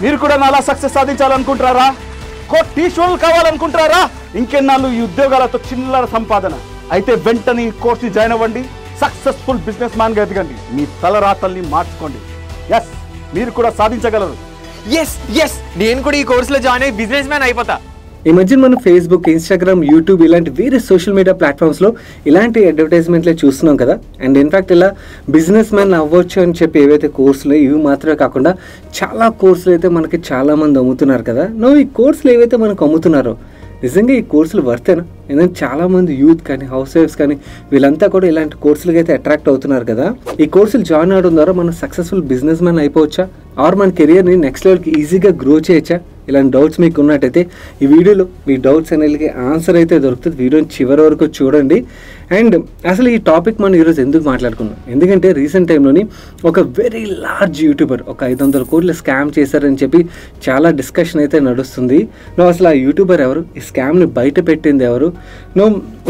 మీరు కూడా నాలా సక్సెస్ సాధించాలనుకుంటారా? కోటీశ్వరులు కావాలనుకుంటారా? ఇంకెన్నాళ్ళు ఈ ఉద్యోగాలతో చిల్లర సంపాదన అయితే వెంటనే ఈ కోర్సు జాయిన్ అవ్వండి. సక్సెస్ఫుల్ బిజినెస్ మ్యాన్ గా ఎదగండి. మీ తలరాతల్ని మార్చుకోండి. ఎస్, మీరు కూడా సాధించగలరు. ఎస్ నేను కూడా ఈ కోర్సులో జాయిన్ అయ్యి బిజినెస్ మ్యాన్ అయిపోతా. ఈ మధ్య మనం ఫేస్బుక్, ఇన్స్టాగ్రామ్, యూట్యూబ్ ఇలాంటి వేరే సోషల్ మీడియా ప్లాట్ఫామ్స్లో ఇలాంటి అడ్వర్టైజ్మెంట్లే చూస్తున్నాం కదా. అండ్ ఇన్ఫ్యాక్ట్ ఇలా బిజినెస్ మ్యాన్ అవ్వచ్చు అని చెప్పి ఏవైతే కోర్సులు ఇవి మాత్రమే కాకుండా చాలా కోర్సులు అయితే మనకి చాలామంది అమ్ముతున్నారు కదా. ఈ కోర్సులు ఏవైతే మనకు అమ్ముతున్నారో నిజంగా ఈ కోర్సులు వర్తేనా? ఎందుకంటే చాలామంది యూత్ కానీ హౌస్ వైఫ్స్ కానీ వీళ్ళంతా కూడా ఇలాంటి కోర్సులకి అయితే అట్రాక్ట్ అవుతున్నారు కదా. ఈ కోర్సులు జాయిన్ అవడం ద్వారా మనం సక్సెస్ఫుల్ బిజినెస్ మ్యాన్ అయిపోవచ్చా? ఆర్ మన కెరియర్ని నెక్స్ట్ లెవెల్కి ఈజీగా గ్రో చేయొచ్చా? ఇలాంటి డౌట్స్ మీకు ఉన్నట్టయితే ఈ వీడియోలో మీ డౌట్స్ అనేవి ఆన్సర్ అయితే దొరుకుతుంది. వీడియోని చివరి వరకు చూడండి. అండ్ అసలు ఈ టాపిక్ మనం ఈరోజు ఎందుకు మాట్లాడుకున్నాం? ఎందుకంటే రీసెంట్ టైంలోని ఒక వెరీ లార్జ్ యూట్యూబర్ ఒక 500 కోట్లు స్కామ్ చేశారని చెప్పి చాలా డిస్కషన్ అయితే నడుస్తుంది. అసలు ఆ యూట్యూబర్ ఎవరు? ఈ స్కామ్ని బయట పెట్టింది ఎవరు?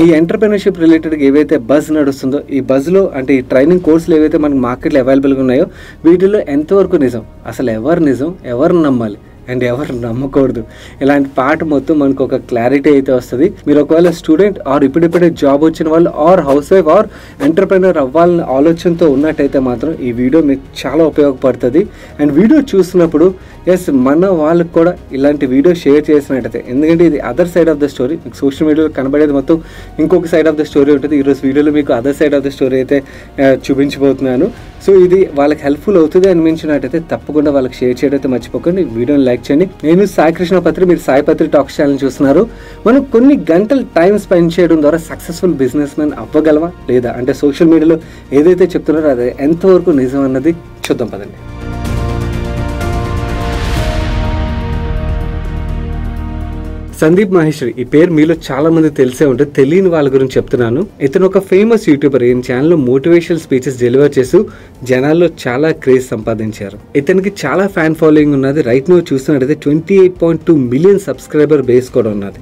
ఈ ఎంటర్‌ప్రెన్యూర్‌షిప్ రిలేటెడ్గా ఏవైతే బజ్ నడుస్తుందో ఈ బజ్లో అంటే ఈ ట్రైనింగ్ కోర్సులు ఏవైతే మనకు మార్కెట్లో అవైలబుల్గా ఉన్నాయో వీటిలో ఎంతవరకు నిజం, అసలు ఎవరు నిజం, ఎవరు నమ్మాలి అండ్ ఎవరు నమ్మకూడదు, ఇలాంటి పాట మొత్తం మనకు ఒక క్లారిటీ అయితే వస్తుంది. మీరు ఒకవేళ స్టూడెంట్ ఆర్ ఇప్పుడిప్పుడే జాబ్ వచ్చిన వాళ్ళు or housewife or entrepreneur అవ్వాలని ఆలోచనతో ఉన్నట్టయితే మాత్రం ఈ వీడియో మీకు చాలా ఉపయోగపడుతుంది. అండ్ వీడియో చూసినప్పుడు మన వాళ్ళకి కూడా ఇలాంటి వీడియో షేర్ చేసినట్టయితే, ఎందుకంటే ఇది other side of the story. మీకు సోషల్ మీడియాలో కనబడేది మొత్తం ఇంకొక సైడ్ ఆఫ్ ద స్టోరీ ఉంటుంది. ఈరోజు వీడియోలో మీకు other side of the story అయితే చూపించబోతున్నాను. సో ఇది వాళ్ళకి హెల్ప్ఫుల్ అవుతుంది అనిపించినట్టయితే తప్పకుండా వాళ్ళకి షేర్ చేయడం అయితే మర్చిపోకండి. వీడియోని లైక్ చేయండి. నేను సాయి కృష్ణ పత్రి, మీరు సాయి పత్రి టాక్స్ ఛానల్ చూస్తున్నారు. మనం కొన్ని గంటలు టైం స్పెండ్ చేయడం ద్వారా సక్సెస్ఫుల్ బిజినెస్ మ్యాన్ అవ్వగలవా లేదా అంటే సోషల్ మీడియాలో ఏదైతే చెప్తున్నారో అది ఎంతవరకు నిజం అన్నది చూద్దాం పదండి. సందీప్ మహేశ్వరి ఈ పేరు మీలో చాలా మంది తెలిసే ఉంటుంది. తెలియని వాళ్ళ గురించి చెప్తున్నాను. ఇతను ఒక ఫేమస్ యూట్యూబర్. ఈయన ఛానల్లో మోటివేషనల్ స్పీచెస్ డెలివర్ చేస్తూ జనాల్లో చాలా క్రేజ్ సంపాదించారు. ఇతనికి చాలా ఫ్యాన్ ఫాలోయింగ్ ఉన్నది. రైట్ నువ్వు చూస్తున్నట్టయితే 28.2 మిలియన్ సబ్స్క్రైబర్ బేస్ కూడా ఉన్నది.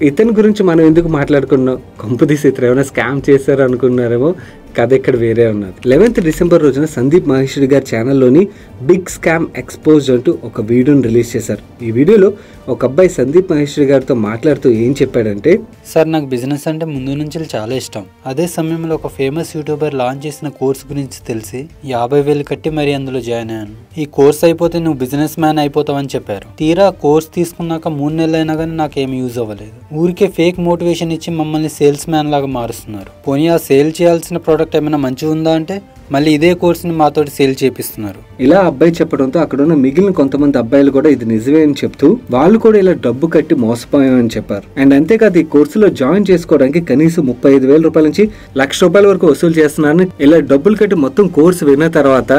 ఇతని గురించి మనం ఎందుకు మాట్లాడుకున్నాం? కొంపదీసి ఇతను ఏమైనా స్కామ్ చేశారు అనుకున్నారేమో. కథ ఇక్కడ వేరే ఉన్నది. 11th డిసెంబర్ రోజున సందీప్ మహేశ్వరి గారి ఛానల్లోని బిగ్ స్కామ్ ఎక్స్పోజ్డ్ అంటూ ఒక వీడియోని రిలీజ్ చేశారు. ఈ వీడియోలో ఒక అబ్బాయి సందీప్ మహేశ్వరి గారితో మాట్లాడుతూ ఏం చెప్పాడంటే, సార్ నాకు బిజినెస్ అంటే ముందు నుంచి చాలా ఇష్టం. అదే సమయంలో ఒక ఫేమస్ యూట్యూబర్ లాంచ్ చేసిన కోర్స్ గురించి తెలిసి 50,000 కట్టి మరీ అందులో జాయిన్ అయ్యాను. ఈ కోర్స్ అయిపోతే నువ్వు బిజినెస్ మ్యాన్ అయిపోతావని చెప్పారు. తీరా కోర్స్ తీసుకున్నాక 3 నెలలైనా కానీ నాకేమి యూజ్ అవ్వలేదు. ఊరికే ఫేక్ మోటివేషన్ ఇచ్చి మమ్మల్ని సేల్స్ మ్యాన్ లాగా మారుస్తున్నారు. పోనీ ఆ సేల్ చేయాల్సిన ప్రోడక్ట్ ఏమైనా మంచిగా ఉందా అంటే మళ్ళీ ఇదే కోర్సుని మాతోటి సేల్ చేపిస్తున్నారు. ఇలా అబ్బాయి చెప్పడంతో అక్కడ ఉన్న మిగిలిన కొంతమంది అబ్బాయిలు కూడా ఇది నిజమే అని చెప్తూ వాళ్ళు కూడా ఇలా డబ్బు కట్టి మోసపోయామని చెప్పారు. అండ్ అంతేకాదు ఈ కోర్సులో జాయిన్ చేసుకోవడానికి కనీసం 35,000 రూపాయల నుంచి ₹1,00,000 వరకు వసూలు చేస్తున్నారని, ఇలా డబ్బులు కట్టి మొత్తం కోర్సు విన్న తర్వాత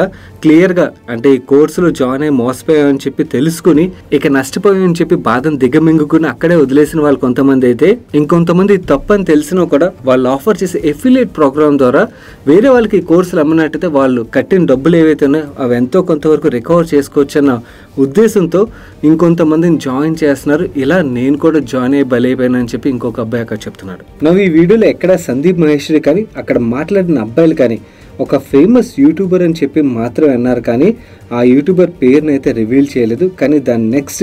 క్లియర్ గా అంటే ఈ కోర్సులో జాయిన్ అయ్యి మోసపోయామని చెప్పి తెలుసుకుని ఇక నష్టపోయామని చెప్పి బాధను దిగమింగుకుని అక్కడే వదిలేసిన వాళ్ళు కొంతమంది అయితే, ఇంకొంతమంది తప్పని తెలిసినా కూడా వాళ్ళు ఆఫర్ చేసే ఎఫిలియేట్ ప్రోగ్రామ్ ద్వారా వేరే వాళ్ళకి ఈ కోర్సులు అమ్మినట్టయితే వాళ్ళు కట్టిన డబ్బులు ఏవైతే ఉన్నాయో అవి ఎంతో కొంతవరకు రికవర్ చేసుకోవచ్చు అన్న ఉద్దేశంతో ఇంకొంతమందిని జాయిన్ చేస్తున్నారు. ఇలా నేను కూడా జాయిన్ అయ్యి బలైపోయానని చెప్పి ఇంకొక అబ్బాయి అక్కడ చెప్తున్నాడు. ఈ వీడియోలో ఎక్కడ సందీప్ మహేశ్వరి కానీ అక్కడ మాట్లాడిన అబ్బాయిలు కానీ ఒక ఫేమస్ యూట్యూబర్ అని చెప్పి మాత్రమే అన్నారు, కానీ ఆ యూట్యూబర్ పేరుని అయితే రివీల్ చేయలేదు. కానీ దాని నెక్స్ట్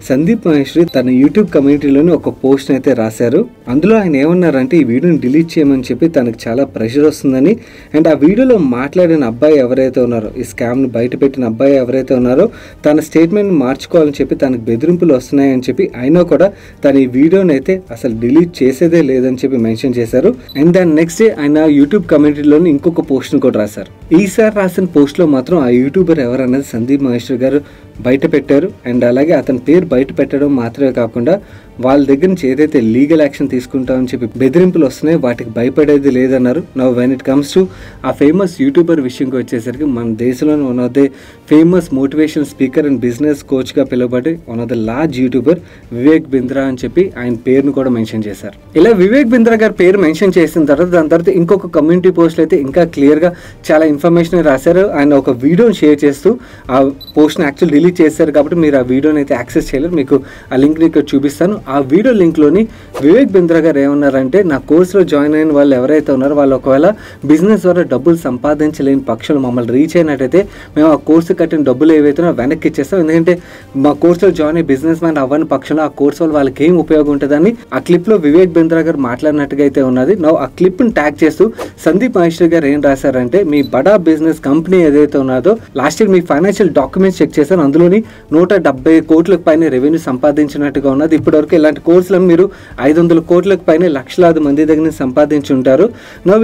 సందీప్ మహేశ్వరి తన యూట్యూబ్ కమ్యూనిటీలోని ఒక పోస్ట్ అయితే రాశారు. అందులో ఆయన ఏమన్నారంటే ఈ వీడియోని డిలీట్ చేయమని చెప్పి తనకు చాలా ప్రెషర్ వస్తుందని, అండ్ ఆ వీడియోలో మాట్లాడిన అబ్బాయి ఎవరైతే ఉన్నారో, ఈ స్కామ్ని బయట పెట్టిన అబ్బాయి ఎవరైతే ఉన్నారో తన స్టేట్మెంట్ మార్చుకోవాలని చెప్పి తనకు బెదిరింపులు వస్తున్నాయని చెప్పి అయినా కూడా తన ఈ వీడియోని అయితే అసలు డిలీట్ చేసేదే లేదని చెప్పి మెన్షన్ చేశారు. అండ్ దాని నెక్స్ట్ డే ఆయన యూట్యూబ్ కమ్యూనిటీలోని ఇంకొక పోస్ట్ కూడా రాశారు. ఈసారి రాసిన పోస్ట్ లో మాత్రం ఆ యూట్యూబర్ ఎవరన్నది సందీప్ మహేశ్వరి గారు బయట పెట్టారు. అండ్ అలాగే అతని పేరు బయట పెట్టడం మాత్రమే కాకుండా వాళ్ళ దగ్గర నుంచి ఏదైతే లీగల్ యాక్షన్ తీసుకుంటామని చెప్పి బెదిరింపులు వస్తున్నాయో వాటికి భయపడేది లేదన్నారు. Now when it comes to ఆ ఫేమస్ యూట్యూబర్ విషయంకి వచ్చేసరికి మన దేశంలోని one of the famous motivation speaker and business coach గా పిలువబడి one of the large YouTuber Vivek Bindra అని చెప్పి ఆయన పేరును కూడా మెన్షన్ చేశారు. ఇలా వివేక్ బింద్రా గారి పేరు మెన్షన్ చేసిన తర్వాత దాని తర్వాత ఇంకొక కమ్యూనిటీ పోస్ట్ అయితే ఇంకా క్లియర్ గా చాలా ఇన్ఫర్మేషన్ రాశారు. ఆయన ఒక వీడియోని షేర్ చేస్తూ ఆ పోస్ట్ని యాక్చువల్ డిలీట్ చేశారు కాబట్టి మీరు ఆ వీడియోని అయితే యాక్సెస్ చేయలేరు. మీకు ఆ లింక్ని ఇక్కడ చూపిస్తాను. ఆ వీడియో లింక్లోని వివేక్ బింద్రా గారు ఏమన్నారంటే, నా కోర్సులో జాయిన్ అయిన వాళ్ళు ఎవరైతే ఉన్నారో వాళ్ళు ఒకవేళ బిజినెస్ ద్వారా డబ్బులు సంపాదించలేని పక్షులు మమ్మల్ని రీచ్ అయినట్టయితే మేము ఆ కోర్సు కట్టిన డబ్బులు ఏవైతే వెనక్కి ఇచ్చేస్తాం. ఎందుకంటే మా కోర్సులో జాయిన్ అయ్యి బిజినెస్ మ్యాన్ అవ్వని పక్షంలో ఆ కోర్సు వల్ల వాళ్ళకి ఏం ఉపయోగం ఉంటుందని ఆ క్లిప్లో వివేక్ బింద్రా గారు మాట్లాడినట్టుగా అయితే ఉన్నది. ఆ క్లిప్ని ట్యాగ్ చేస్తూ సందీప్ మహేశ్వరి గారు ఏం రాశారంటే, మీ బడా బిజినెస్ కంపెనీ ఏదైతే ఉన్నదో లాస్ట్ ఇయర్ మీ ఫైనాన్షియల్ డాక్యుమెంట్స్ చెక్ చేశారు, అందులోని 170 కోట్లకు పైన రెవెన్యూ సంపాదించినట్టుగా ఉన్నది. ఇప్పటివరకు ఇలాంటి కోర్సులను మీరు 500 కోట్లకు పైన లక్షలాది మంది దగ్గర సంపాదించి ఉంటారు.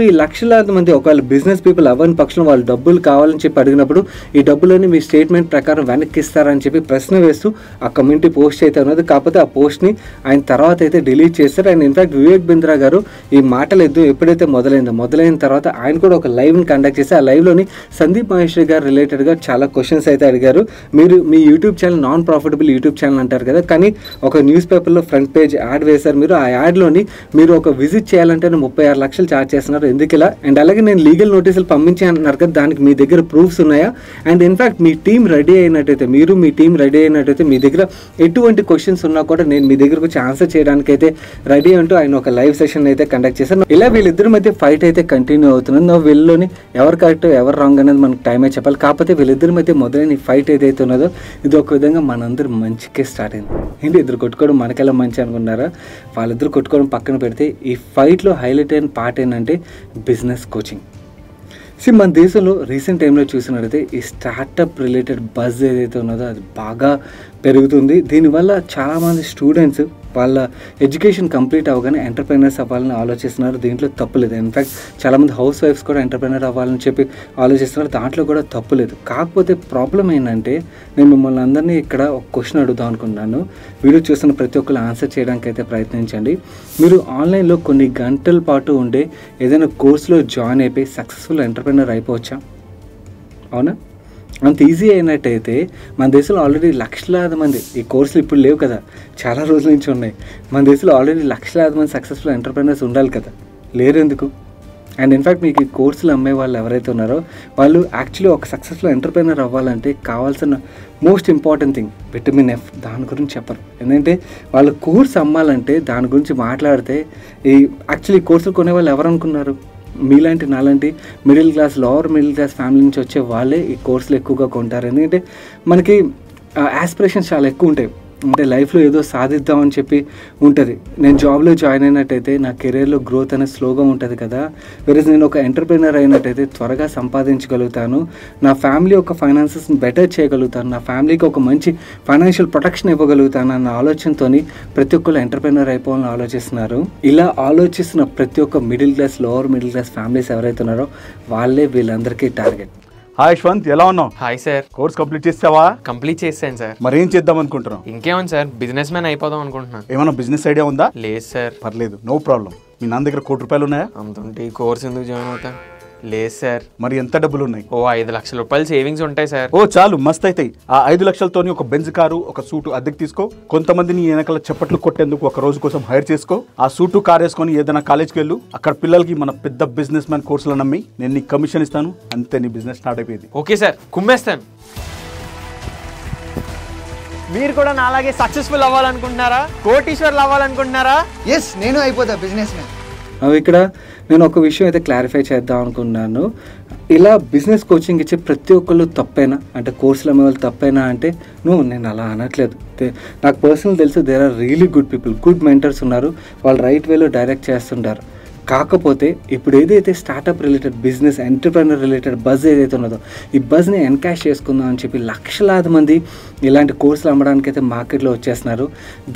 ఈ లక్షలాది మంది ఒకవేళ బిజినెస్ పీపుల్ అవ్వని పక్షంలో వాళ్ళు డబ్బులు కావాలని చెప్పి అడిగినప్పుడు ఈ డబ్బులని మీ స్టేట్మెంట్ ప్రకారం వెనక్కి ఇస్తారని చెప్పి ప్రశ్న వేస్తూ ఆ కమ్యూనిటీ పోస్ట్ అయితే ఉన్నది. కాకపోతే ఆ పోస్ట్ని ఆయన తర్వాత అయితే డిలీట్ చేశారు. అండ్ ఇన్ఫాక్ట్ వివేక్ బింద్రా గారు ఈ మాటలు ఎప్పుడైతే మొదలైన తర్వాత ఆయన కూడా ఒక లైవ్ని కండక్ట్ చేసి ఆ లైవ్లోని సందీప్ మహేశ్వరి గారు రిలేటెడ్గా చాలా క్వశ్చన్స్ అయితే అడిగారు. మీరు మీ YouTube channel non profitable YouTube channel అంటారు కదా, కానీ ఒక న్యూస్ పేపర్లో ఫ్రంట్ పేజ్ యాడ్ వేశారు. మీరు ఆ యాడ్లోని మీరు ఒక విజిట్ చేయాలంటే 36 లక్షలు ఛార్జ్ చేస్తున్నారు, ఎందుకు ఇలా? అండ్ అలాగే నేను లీగల్ నోటీసులు పంపించి అంటున్నారు కదా, దానికి మీ దగ్గర ప్రూఫ్స్ ఉన్నాయా? And in fact me team ready అయినట్టయితే మీ దగ్గర ఎటువంటి క్వశ్చన్స్ ఉన్నా కూడా నేను మీ దగ్గరకు వచ్చి ఆన్సర్ చేయడానికి అయితే రెడీ అంటూ ఆయన ఒక లైవ్ సెషన్ అయితే కండక్ట్ చేశారు. ఇలా వీళ్ళిద్దరి మధ్య ఫైట్ అయితే కంటిన్యూ అవుతున్నది. వీళ్ళలోని ఎవరు కరెక్ట్ ఎవరు రాంగ్ అనేది మనకు టైమే చెప్పాలి. కాకపోతే వీళ్ళిద్దరి మధ్య మొదలైన ఈ ఫైట్ ఏదైతే ఉన్నదో ఇది ఒక విధంగా మనందరూ మంచికే స్టార్ట్ అయింది. ఏంటి ఇద్దరు కొట్టుకోవడం మనకెలా మంచి అనుకున్నారా? వాళ్ళిద్దరు కొట్టుకోవడం పక్కన పెడితే ఈ ఫైట్లో హైలైట్ అయిన పార్ట్ ఏంటంటే బిజినెస్ కోచింగ్. మన దేశంలో రీసెంట్ టైంలో చూసినట్టయితే ఈ స్టార్టప్ రిలేటెడ్ బజ్ ఏదైతే ఉన్నదో అది బాగా పెరుగుతుంది. దీనివల్ల చాలామంది స్టూడెంట్స్ వాళ్ళ ఎడ్యుకేషన్ కంప్లీట్ అవ్వగానే ఎంటర్ప్రెనర్స్ అవ్వాలని ఆలోచిస్తున్నారు. దీంట్లో తప్పులేదు. ఇన్ఫ్యాక్ట్ చాలామంది హౌస్ వైఫ్స్ కూడా ఎంటర్ప్రెనర్ అవ్వాలని చెప్పి ఆలోచిస్తున్నారు. దాంట్లో కూడా తప్పులేదు. కాకపోతే ప్రాబ్లం ఏంటంటే నేను మిమ్మల్ని అందరినీ ఇక్కడ ఒక క్వశ్చన్ అడుగుదాం అనుకున్నాను. వీడియో చూస్తున్న ప్రతి ఒక్కరు ఆన్సర్ చేయడానికి అయితే ప్రయత్నించండి. మీరు ఆన్లైన్లో కొన్ని గంటల పాటు ఉండే ఏదైనా కోర్సులో జాయిన్ అయిపోయి సక్సెస్ఫుల్ ఎంటర్ప్రెనర్ అయిపోవచ్చా? అవునా? అంత ఈజీ అయినట్టయితే మన దేశంలో ఆల్రెడీ లక్షలాది మంది, ఈ కోర్సులు ఇప్పుడు లేవు కదా, చాలా రోజుల నుంచి ఉన్నాయి, మన దేశంలో ఆల్రెడీ లక్షలాది మంది సక్సెస్ఫుల్ ఎంటర్ప్రెనర్స్ ఉండాలి కదా, లేరు ఎందుకు? అండ్ ఇన్ఫ్యాక్ట్ మీకు ఈ కోర్సులు అమ్మే వాళ్ళు ఎవరైతే ఉన్నారో వాళ్ళు యాక్చువల్లీ ఒక సక్సెస్ఫుల్ ఎంటర్ప్రెనర్ అవ్వాలంటే కావాల్సిన most important thing vitamin F. దాని గురించి చెప్పరు. ఎందుకంటే వాళ్ళు కోర్సు అమ్మాలంటే దాని గురించి మాట్లాడితే ఈ యాక్చువల్లీ కోర్సులు కొనే వాళ్ళు ఎవరు అనుకున్నారు? మీలాంటి నాలాంటి middle class lower middle class family నుంచి వచ్చే వాళ్ళే ఈ కోర్సులు ఎక్కువగా కొంటారు. ఎందుకంటే మనకి ఆస్పిరేషన్స్ చాలా ఎక్కువ ఉంటాయి. అంటే లైఫ్లో ఏదో సాధిద్దామని చెప్పి ఉంటుంది. నేను జాబ్లో జాయిన్ అయినట్టయితే నా కెరీర్లో గ్రోత్ అనేది స్లోగా ఉంటుంది కదా, వెరస్ నేను ఒక ఎంటర్ప్రెనర్ అయినట్టయితే త్వరగా సంపాదించగలుగుతాను, నా ఫ్యామిలీ యొక్క ఫైనాన్సెస్ని బెటర్ చేయగలుగుతాను, నా ఫ్యామిలీకి ఒక మంచి ఫైనాన్షియల్ ప్రొటెక్షన్ ఇవ్వగలుగుతాను అన్న ఆలోచనతో ప్రతి ఒక్కరు ఎంటర్ప్రెనర్ అయిపోవాలని ఆలోచిస్తున్నారు. ఇలా ఆలోచిస్తున్న ప్రతి ఒక్క middle class lower middle class families ఎవరైతే ఉన్నారో వాళ్ళే వీళ్ళందరికీ టార్గెట్. హాయ్ యశ్వంత్, ఎలా ఉన్నావు? Hi sir. కోర్స్ కంప్లీట్ చేసావా? కంప్లీట్ చేశాను సార్. మరి ఏం చేద్దాం అనుకుంటున్నావు? ఇంకేమని సార్, బిజినెస్ మ్యాన్ అయిపోదాం అనుకుంటున్నాను. ఏమైనా బిజినెస్ ఐడియా ఉందా? లేదు సార్. పర్లేదు, నో ప్రాబ్లం. మీ నాన్న దగ్గర ₹1,00,00,000 ఉన్నాయా? అంతుంటే ఈ కోర్స్ ఎందుకు జాయిన్ అవుతాను? లేదు సార్. మరి ఎంత డబ్బులు ఉన్నాయి? ఓ 5 లక్షల రూపాయలు సేవింగ్స్ ఉంటాయి సార్. ఓ చాలు, మస్త్ అవుతాయి. ఆ 5 లక్షలతోని ఒక బెంజ్ కారు, ఒక సూటు అద్దెకి తీసుకో, కొంతమందిని వెనకాల చప్పట్లు కొట్టేందుకు ఒక రోజు కోసం హైర్ చేసుకో, ఆ సూటు కార్ వేసుకొని ఏదైనా కాలేజ్కి వెళ్ళు, అక్కడ పిల్లలకి మన పెద్ద బిజినెస్ మ్యాన్ కోర్సులు నమ్మి నేను నీకు కమిషన్ ఇస్తాను, అంతే నీ బిజినెస్ స్టార్ట్ అయిపోయింది. ఓకే సార్, కుమ్మేస్తాను. మీరు కూడా నాలాగే సక్సెస్ఫుల్ అవ్వాలనుకుంటున్నారా? కోటీశ్వర్లు అవ్వాలనుకుంటున్నారా? ఎస్, నేను అయిపోతా బిజినెస్ మ్యాన్. ఇక్కడ నేను ఒక విషయం అయితే క్లారిఫై చేద్దాం అనుకున్నాను. ఇలా బిజినెస్ కోచింగ్ ఇచ్చే ప్రతి ఒక్కళ్ళు తప్పైనా, అంటే కోర్సులు అమ్మే వాళ్ళు తప్పైనా అంటే నేను అలా అనట్లేదు. నాకు పర్సనల్ తెలుసు, there are really good people, good mentors ఉన్నారు, వాళ్ళు రైట్ వేలో డైరెక్ట్ చేస్తుంటారు. కాకపోతే ఇప్పుడు ఏదైతే startup related business entrepreneur related buzz ఏదైతే ఉన్నదో ఈ బజ్ని ఎన్కాష్ చేసుకుందాం అని చెప్పి లక్షలాది మంది ఇలాంటి కోర్సులు అమ్మడానికి అయితే మార్కెట్లో వచ్చేస్తున్నారు.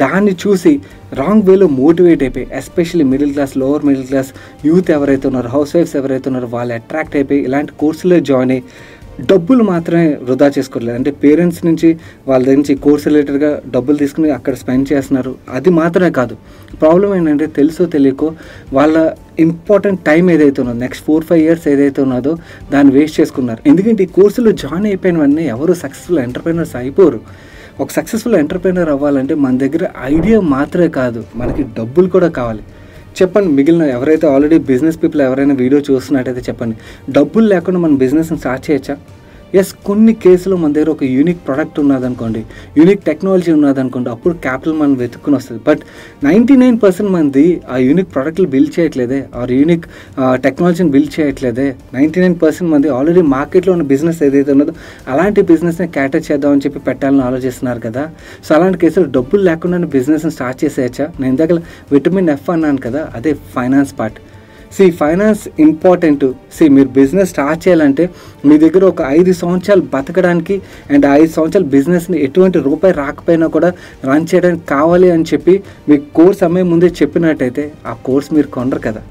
దాన్ని చూసి రాంగ్ వేలో మోటివేట్ అయిపోయి especially middle class lower middle class youth ఎవరైతే ఉన్నారో, హౌస్ వైఫ్స్ ఎవరైతే ఉన్నారో వాళ్ళు అట్రాక్ట్ అయిపోయి ఇలాంటి కోర్సులో జాయిన్ అయ్యి డబ్బులు మాత్రమే వృధా చేసుకోవట్లేదు. అంటే పేరెంట్స్ నుంచి వాళ్ళ దగ్గర నుంచి కోర్స్ రిలేటెడ్గా డబ్బులు తీసుకుని అక్కడ స్పెండ్ చేస్తున్నారు. అది మాత్రమే కాదు, ప్రాబ్లం ఏంటంటే తెలుసో తెలియకో వాళ్ళ ఇంపార్టెంట్ టైం ఏదైతే ఉన్నదో నెక్స్ట్ 4-5 ఇయర్స్ ఏదైతే ఉన్నదో దాన్ని వేస్ట్ చేసుకున్నారు. ఎందుకంటే ఈ కోర్సులో జాయిన్ అయిపోయినవన్నీ ఎవరు సక్సెస్ఫుల్ ఎంటర్ప్రెనర్స్ అయిపోరు. ఒక సక్సెస్ఫుల్ ఎంటర్ప్రెనర్ అవ్వాలంటే మన దగ్గర ఐడియా మాత్రమే కాదు, మనకి డబ్బులు కూడా కావాలి. చెప్పండి, మిగిలిన ఎవరైతే ఆల్రెడీ బిజినెస్ పీపుల్ ఎవరైనా వీడియో చూస్తున్నట్టయితే చెప్పండి, డబ్బులు లేకుండా మనం బిజినెస్ని స్టార్ట్ చేయొచ్చా? ఎస్, కొన్ని కేసులు మన దగ్గర ఒక యూనిక్ ప్రోడక్ట్ ఉన్నదనుకోండి, యూనిక్ టెక్నాలజీ ఉన్నదనుకోండి, అప్పుడు క్యాపిటల్ మనం వెతుక్కుని వస్తుంది. బట్ 99% మంది ఆ యూనిక్ ప్రోడక్ట్లు బిల్డ్ చేయట్లేదే, ఆ యూనిక్ టెక్నాలజీని బిల్డ్ చేయట్లేదే. 99% మంది ఆల్రెడీ మార్కెట్లో ఉన్న బిజినెస్ ఏదైతే ఉన్నదో అలాంటి బిజినెస్ని క్యాటర్ చేద్దామని చెప్పి పెట్టాలని ఆలోచిస్తున్నారు కదా. సో అలాంటి కేసులు డబ్బులు లేకుండా బిజినెస్ని స్టార్ట్ చేసేయచ్చా? నేను ఇందాక విటమిన్ ఎఫ్ అన్నాను కదా, అదే ఫైనాన్స్ పార్ట్. Finance important. మీరు బిజినెస్ స్టార్ట్ చేయాలంటే మీ దగ్గర ఒక 5 సంవత్సరాలు బతకడానికి అండ్ 5 సంవత్సరాలు బిజినెస్ని ఎటువంటి రూపాయి రాకపోయినా కూడా రన్ చేయడానికి కావాలి అని చెప్పి మీకు కోర్స్ అమ్మే ముందే చెప్పినట్టయితే ఆ కోర్స్ మీరు కొనరు కదా.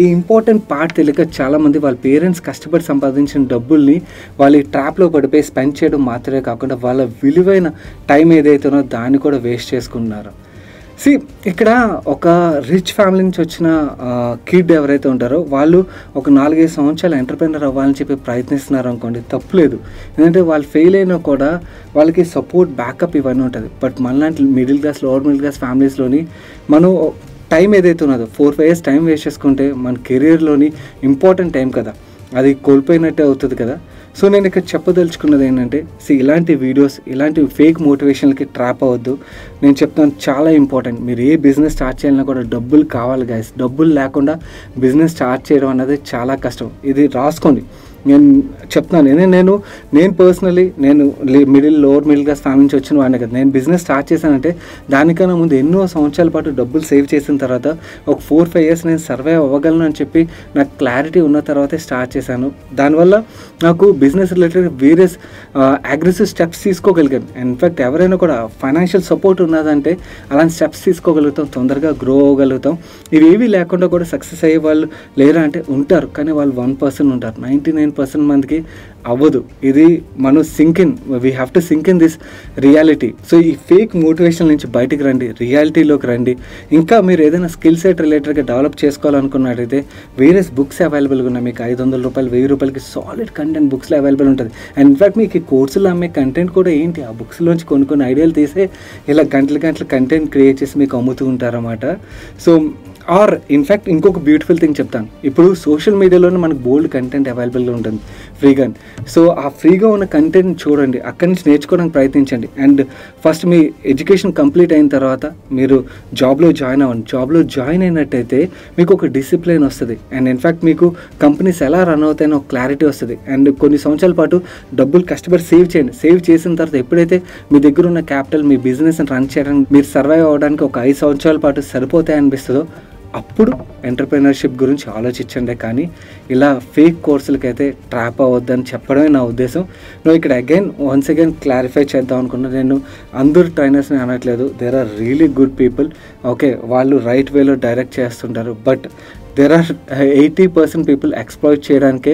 ఈ ఇంపార్టెంట్ పార్ట్ తెలియక చాలామంది వాళ్ళ పేరెంట్స్ కష్టపడి సంపాదించిన డబ్బుల్ని వాళ్ళ ట్రాప్లో పడిపోయి స్పెండ్ చేయడం మాత్రమే కాకుండా వాళ్ళ విలువైన టైం ఏదైతే ఉన్నదో దాన్ని కూడా వేస్ట్ చేసుకుంటున్నారు. ఇక్కడ ఒక రిచ్ ఫ్యామిలీ నుంచి వచ్చిన కిడ్ ఎవరైతే ఉంటారో వాళ్ళు ఒక 4-5 సంవత్సరాలు ఎంటర్ప్రెనర్ అవ్వాలని చెప్పి ప్రయత్నిస్తున్నారు అనుకోండి, తప్పులేదు. ఎందుకంటే వాళ్ళు ఫెయిల్ అయినా కూడా వాళ్ళకి సపోర్ట్ బ్యాకప్ ఇవన్నీ ఉంటుంది. బట్ మనలాంటి middle class, lower middle class ఫ్యామిలీస్లోని మనం టైం ఏదైతే ఉన్నదో 4-5 years టైం వేస్ట్ చేసుకుంటే మన కెరీర్లోని ఇంపార్టెంట్ టైం కదా, అది కోల్పోయినట్టే అవుతుంది కదా. సో నేను ఇక్కడ చెప్పదలుచుకున్నది ఏంటంటే ఇలాంటి వీడియోస్, ఇలాంటి ఫేక్ మోటివేషన్లకి ట్రాప్ అవ్వద్దు. నేను చెప్తాను, చాలా ఇంపార్టెంట్. మీరు ఏ బిజినెస్ స్టార్ట్ చేయాలన్నా కూడా డబ్బులు కావాలి గైస్. డబ్బులు లేకుండా బిజినెస్ స్టార్ట్ చేయడం అన్నది చాలా కష్టం. ఇది రాసుకోండి. నేను చెప్తున్నాను, నేను personally lower middle class family నుంచి వచ్చిన వాడిని కదా. నేను బిజినెస్ స్టార్ట్ చేశానంటే దానికన్నా ముందు ఎన్నో సంవత్సరాల పాటు డబ్బులు సేవ్ చేసిన తర్వాత ఒక 4-5 years నేను సర్వైవ్ అవ్వగలను అని చెప్పి నాకు క్లారిటీ ఉన్న తర్వాతే స్టార్ట్ చేశాను. దానివల్ల నాకు business related various aggressive steps తీసుకోగలిగాను. ఇన్ఫ్యాక్ట్ ఎవరైనా కూడా ఫైనాన్షియల్ సపోర్ట్ ఉన్నదంటే అలాంటి స్టెప్స్ తీసుకోగలుగుతాం, తొందరగా గ్రో అవ్వగలుగుతాం. ఇవేవి లేకుండా కూడా సక్సెస్ అయ్యే వాళ్ళు లేరా అంటే ఉంటారు, కానీ వాళ్ళు 1% ఉంటారు. 99% మందికి అవ్వదు. ఇది మనం we have to sink in this reality. So ఈ ఫేక్ మోటివేషన్ నుంచి బయటికి రండి, రియాలిటీలోకి రండి. ఇంకా మీరు ఏదైనా స్కిల్ సెట్ రిలేటెడ్గా డెవలప్ చేసుకోవాలనుకున్నట్టయితే వేరియస్ బుక్స్ అవైలబుల్గా ఉన్నాయి. మీకు 500 రూపాయలు, 1000 రూపాయలకి సాలిడ్ కంటెంట్ బుక్స్లో అవైలబుల్ ఉంటుంది. అండ్ ఇన్ఫాక్ట్ మీకు ఈ కోర్సులో అమ్మే కంటెంట్ కూడా ఏంటి, ఆ బుక్స్లోంచి కొన్ని ఐడియాలు తీసే ఇలా గంటల కంటెంట్ క్రియేట్ చేసి మీకు అమ్ముతూ ఉంటారన్నమాట. సో ఆర్ ఇన్ఫ్యాక్ట్ ఇంకొక బ్యూటిఫుల్ థింగ్ చెప్తాను, ఇప్పుడు సోషల్ మీడియాలోనే మనకు బోల్డ్ కంటెంట్ అవైలబుల్గా ఉంటుంది ఫ్రీగా. సో ఆ ఫ్రీగా ఉన్న కంటెంట్ చూడండి, అక్కడి నుంచి నేర్చుకోవడానికి ప్రయత్నించండి. And first me education complete అయిన తర్వాత మీరు జాబ్లో జాయిన్ అవ్వండి. జాబ్లో జాయిన్ అయినట్టయితే మీకు ఒక డిసిప్లిన్ వస్తుంది. అండ్ ఇన్ఫ్యాక్ట్ మీకు కంపెనీస్ ఎలా రన్ అవుతాయని ఒక క్లారిటీ వస్తుంది. అండ్ కొన్ని సంవత్సరాల పాటు డబ్బులు కష్టపడి సేవ్ చేయండి. సేవ్ చేసిన తర్వాత ఎప్పుడైతే మీ దగ్గర ఉన్న క్యాపిటల్ మీ బిజినెస్ని రన్ చేయడానికి, మీరు సర్వైవ్ అవ్వడానికి ఒక 5 సంవత్సరాల పాటు సరిపోతాయి అనిపిస్తుందో అప్పుడు ఎంటర్ప్రెనర్షిప్ గురించి ఆలోచించండి. కానీ ఇలా ఫేక్ కోర్సులకైతే ట్రాప్ అవ్వద్దని చెప్పడమే నా ఉద్దేశం. నువ్వు ఇక్కడ వన్స్ అగైన్ క్లారిఫై చేద్దాం అనుకున్నా, నేను అందరు ట్రైనర్స్ని అనట్లేదు. There are really good people. Okay, వాళ్ళు రైట్ వేలో డైరెక్ట్ చేస్తుంటారు. But there are 80% people exploit చేయడానికే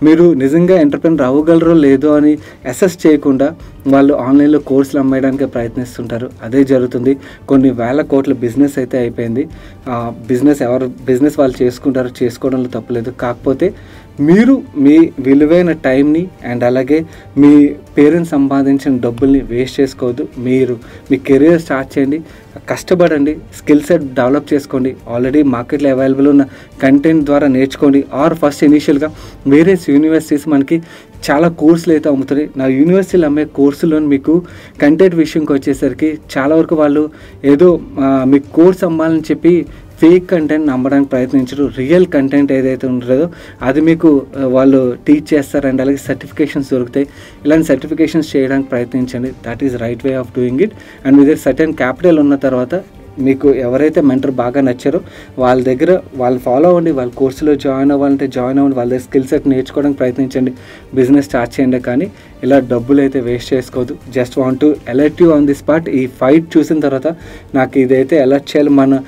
మీరు నిజంగా ఎంటర్ప్రెనర్ అవ్వగలరో లేదో అని అసెస్ చేయకుండా వాళ్ళు ఆన్లైన్లో కోర్సులు అమ్మేయడానికే ప్రయత్నిస్తుంటారు. అదే జరుగుతుంది. కొన్ని వేల కోట్ల బిజినెస్ అయితే అయిపోయింది. బిజినెస్ వాళ్ళు చేసుకుంటారు, చేసుకోవడంలో తప్పులేదు. కాకపోతే మీరు మీ విలువైన టైంని అండ్ అలాగే మీ పేరెంట్స్ సంపాదించిన డబ్బుల్ని వేస్ట్ చేసుకోవద్దు. మీరు మీ కెరీర్ స్టార్ట్ చేయండి, కష్టపడండి, స్కిల్ సెట్ డెవలప్ చేసుకోండి. ఆల్రెడీ మార్కెట్లో అవైలబుల్ ఉన్న కంటెంట్ ద్వారా నేర్చుకోండి. ఆర్ ఫస్ట్ ఇనీషియల్గా వేరే యూనివర్సిటీస్ మనకి చాలా కోర్సులు అయితే అమ్ముతాయి. నా యూనివర్సిటీలో అమ్మే కోర్సులో మీకు కంటెంట్ విషయంకి వచ్చేసరికి చాలా వరకు వాళ్ళు ఏదో మీకు కోర్స్ అమ్మాలని చెప్పి ఫేక్ కంటెంట్ అమ్మడానికి ప్రయత్నించరు. రియల్ కంటెంట్ ఏదైతే ఉంటుందో అది మీకు వాళ్ళు టీచ్ చేస్తారు. అండ్ అలాగే సర్టిఫికేషన్స్ దొరుకుతాయి. ఇలాంటి సర్టిఫికేషన్స్ చేయడానికి ప్రయత్నించండి. That is right way of doing it. And మీ దగ్గర సర్టెన్ క్యాపిటల్ ఉన్న తర్వాత మీకు ఎవరైతే మెంటర్ బాగా నచ్చారో వాళ్ళ దగ్గర వాళ్ళు ఫాలో అవ్వండి. వాళ్ళ కోర్సులో జాయిన్ అవ్వాలంటే జాయిన్ అవ్వండి. వాళ్ళ దగ్గర స్కిల్ సెట్ నేర్చుకోవడానికి ప్రయత్నించండి. బిజినెస్ స్టార్ట్ చేయండి. కానీ ఇలా డబ్బులు అయితే వేస్ట్ చేసుకోవద్దు. Just want to alert you on this part. ఈ ఫైట్ చూసిన తర్వాత నాకు ఇదైతే అలర్ట్ చేయాలి. మన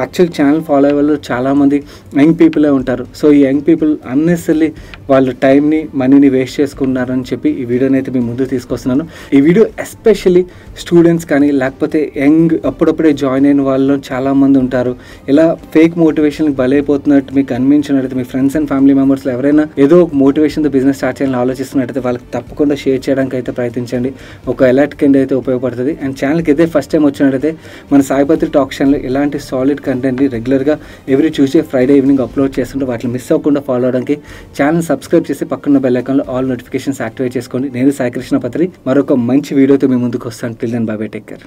యాక్చువల్ ఛానల్ ఫాలో అయ్యే వాళ్ళు చాలామంది యంగ్ పీపులే ఉంటారు. సో ఈ యంగ్ పీపుల్ అన్నెసరీ వాళ్ళ టైంని మనీని వేస్ట్ చేసుకున్నారని చెప్పి ఈ వీడియోని అయితే మీ ముందు తీసుకొస్తున్నాను. ఈ వీడియో ఎస్పెషల్లీ స్టూడెంట్స్ కానీ లేకపోతే యంగ్ అప్పుడప్పుడే జాయిన్ అయిన అయిన వాళ్ళు చాలా మంది ఉంటారు. ఇలా ఫేక్ మోటివేషన్ బలైపోతున్నట్టు మీకు అనిపించినట్లయితే మీ ఫ్రెండ్స్ అండ్ ఫ్యామిలీ మెంబర్స్లో ఎవరైనా ఏదో ఒక మోటివేషన్తో బిజినెస్ స్టార్ట్ చేయాలని ఆలోచిస్తున్నట్టయితే వాళ్ళకి తప్పకుండా షేర్ చేయడానికి అయితే ప్రయత్నించండి. ఒక అలర్ట్ కింద అయితే ఉపయోగపడుతుంది. అండ్ ఛానల్కి అయితే ఫస్ట్ టైం వచ్చినట్టయితే మన సాయిపత్రి టాక్ ఛానల్ ఇలాంటి సాలిడ్ కంటెంట్ని రెగ్యులర్గా every Tuesday Friday evening upload చేస్తుంటే వాటిని మిస్ అవ్వకుండా ఫాలో అవడానికి ఛానల్ సబ్స్క్రైబ్ చేసి పక్కన బెల్ ఐకాన్లో ఆల్ నోటిఫికేషన్స్ యాక్టివేట్ చేసుకోండి. నేను సాయి కృష్ణ పత్రి మరొక మంచి వీడియోతో మీ ముందుకు వస్తాను. Till then bye bye, take care.